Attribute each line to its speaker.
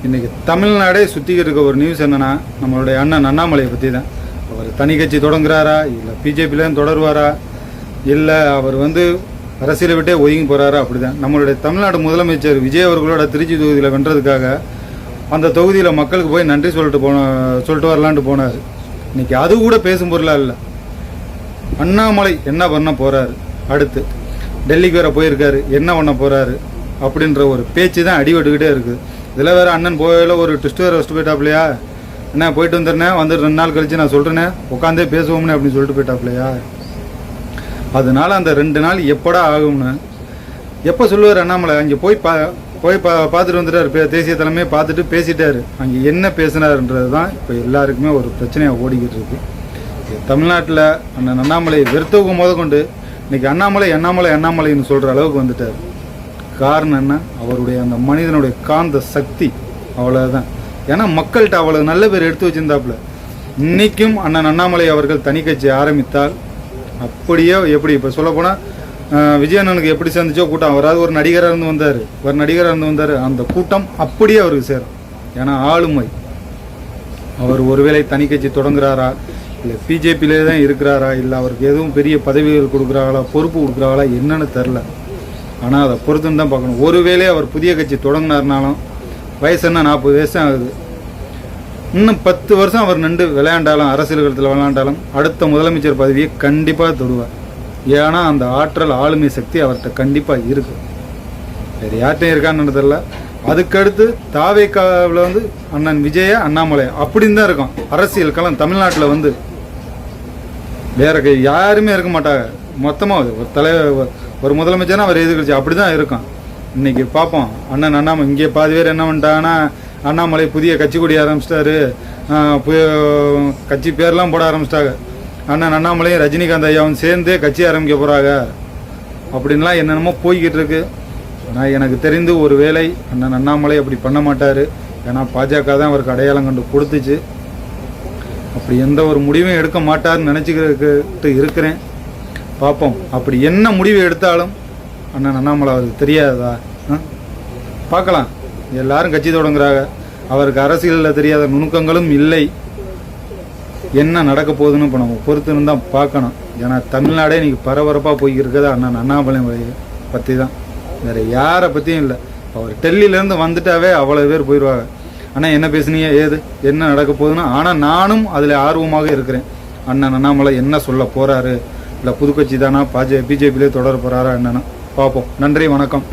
Speaker 1: இன்றைக்கி தமிழ்நாடே சுற்றிக்கிட்டு இருக்க ஒரு நியூஸ் என்னென்னா, நம்மளுடைய அண்ணன் அண்ணாமலையை பற்றி தான். அவர் தனி கட்சி தொடங்குறாரா, இல்லை பிஜேபியிலேருந்து தொடருவாரா, இல்லை அவர் அரசியலை விட்டே ஒதுங்கி போகிறாரா, அப்படி தான். நம்மளுடைய தமிழ்நாடு முதலமைச்சர் விஜய் அவர்களோட திருச்சி தொகுதியில் வென்றதுக்காக அந்த தொகுதியில் மக்களுக்கு போய் நன்றி சொல்லிட்டு வரலான்ட்டு போனார். இன்றைக்கி அது கூட பேசும் பொருளாக இல்லை. அண்ணாமலை என்ன பண்ண போகிறாரு, அடுத்து டெல்லிக்கு வேறு போயிருக்காரு, என்ன பண்ண போகிறாரு அப்படின்ற ஒரு பேச்சு தான் அடிபட்டுக்கிட்டே இருக்குது. இதில் வேறு அண்ணன் போயில ஒரு ட்விஸ்ட் வேறு வச்சுட்டு போயிட்டாப்லையா, என்ன போயிட்டு வந்துடுறேன், 2 நாள் கழிச்சு நான் சொல்கிறேனே உட்காந்தே பேசுவோம்னு அப்படின்னு சொல்லிட்டு போயிட்டாப்லையா. அதனால அந்த 2 நாள் எப்படா ஆகும்னு எப்போ சொல்லுவார் அண்ணாமலை. அங்கே போய் பார்த்துட்டு வந்துட்டார், தேசிய தலைமையை பார்த்துட்டு பேசிட்டார். அங்கே என்ன பேசினார்ன்றது தான் இப்போ எல்லாருக்குமே ஒரு பிரச்சனையாக ஓடிக்கிட்டு இருக்கு. தமிழ்நாட்டில் அண்ணன் அண்ணாமலை வெறுத்தவங்க முதற்கொண்டு இன்றைக்கி அண்ணாமலைன்னு சொல்கிற அளவுக்கு வந்துட்டார். காரணம் என்ன, அவருடைய அந்த மனிதனுடைய காந்த சக்தி, அவ்வளோதான். ஏன்னா மக்கள்கிட்ட அவ்வளோ நல்ல பேர் எடுத்து வச்சிருந்தாப்புல. இன்றைக்கும் அண்ணன் அண்ணாமலை அவர்கள் தனி கட்சி ஆரம்பித்தால் அப்படியே எப்படி இப்போ சொல்லப்போனால் விஜய் அண்ணனுக்கு எப்படி சேர்ந்துச்சோ கூட்டம், அவராது ஒரு நடிகராக இருந்து வந்தார், அந்த கூட்டம் அப்படியே அவருக்கு சேரும். ஏன்னா ஆளுமை. அவர் ஒருவேளை தனி கட்சி தொடங்குறாரா, இல்லை பிஜேபியிலே தான் இருக்கிறாரா, இல்லை அவருக்கு எதுவும் பெரிய பதவிகள் கொடுக்குறாங்களா, பொறுப்பு கொடுக்குறாங்களா என்னன்னு தெரில. ஆனால் அதை பொறுத்துன்னு தான் பார்க்கணும். ஒருவேளை அவர் புதிய கட்சி தொடங்கினார்னாலும் வயசு என்ன 40 வயசு ஆகுது. இன்னும் 10 வருஷம் அவர் நின்று விளையாண்டாலும், அரசியல் களத்தில் விளையாண்டாலும் அடுத்த முதலமைச்சர் பதவியை கண்டிப்பாக தொடுவார். ஏன்னா அந்த ஆற்றல், ஆளுமை சக்தி அவர்கிட்ட கண்டிப்பாக இருக்குது. வேறு யார்ட்டையும் இருக்கான்னு தெரியல. அதுக்கடுத்து தாவேக்காவில் அண்ணன் விஜய அண்ணாமலை அப்படின்னு தான் இருக்கும் அரசியல் களம் தமிழ்நாட்டில். வேற யாருமே இருக்க மாட்டாங்க. மொத்தமாக ஒரு தலைவர், ஒரு முதலமைச்சர்னா அவர் எதிர்கட்சி அப்படி தான் இருக்கும். இன்றைக்கி பார்ப்போம் அண்ணன் அண்ணாமலை இங்கே பாதி பேர் என்ன பண்ணிட்டாங்கன்னா, அண்ணாமலை புதிய கட்சி கொடி ஆரம்பிச்சிட்டாரு, கட்சி பேர்லாம் போட ஆரம்பிச்சிட்டாங்க. அண்ணன் அண்ணாமலையும் ரஜினிகாந்த் ஐயாவும் சேர்ந்தே கட்சி ஆரம்பிக்க போகிறாங்க அப்படின்லாம் என்னென்னமோ போய்கிட்டு இருக்கு. ஆனால் எனக்கு தெரிந்து ஒரு வேளை அண்ணன் அண்ணாமலை அப்படி பண்ண மாட்டார். ஏன்னா பாஜக தான் அவருக்கு அடையாளம் கண்டு கொடுத்துச்சு. அப்படி எந்த ஒரு முடிவையும் எடுக்க மாட்டார்னு நினச்சிக்கிட்டு இருக்கிறேன். பார்ப்போம். அப்படி என்ன முடிவு எடுத்தாலும் அண்ணன் அண்ணாமலை அவருக்கு தெரியாதா, பார்க்கலாம். எல்லாரும் கட்சி தொடங்குறாங்க. அவருக்கு அரசியலில் தெரியாத நுணுக்கங்களும் இல்லை. என்ன நடக்க போகுதுன்னு இப்போ நம்ம பொறுத்துன்னு தான் பார்க்கணும். ஏன்னா தமிழ்நாடே இன்றைக்கி பரபரப்பாக போய்க்கிருக்கிறது அண்ணன் அண்ணாமலை பற்றி தான், வேறு யாரை பற்றியும் இல்லை. அவர் டெல்லியிலேருந்து வந்துட்டாவே அவ்வளோ பேர் போயிடுவாங்க. ஆனால் என்ன பேசுனீங்க, ஏது என்ன நடக்க போகுதுன்னா. ஆனால் நானும் அதில் ஆர்வமாக இருக்கிறேன். அண்ணன் அண்ணாமலை என்ன சொல்ல போகிறாரு, இல்லை புதுக்கட்சி தானா, பிஜேபியிலே தொடர போகிறாரா என்னன்னு பார்ப்போம். நன்றி, வணக்கம்.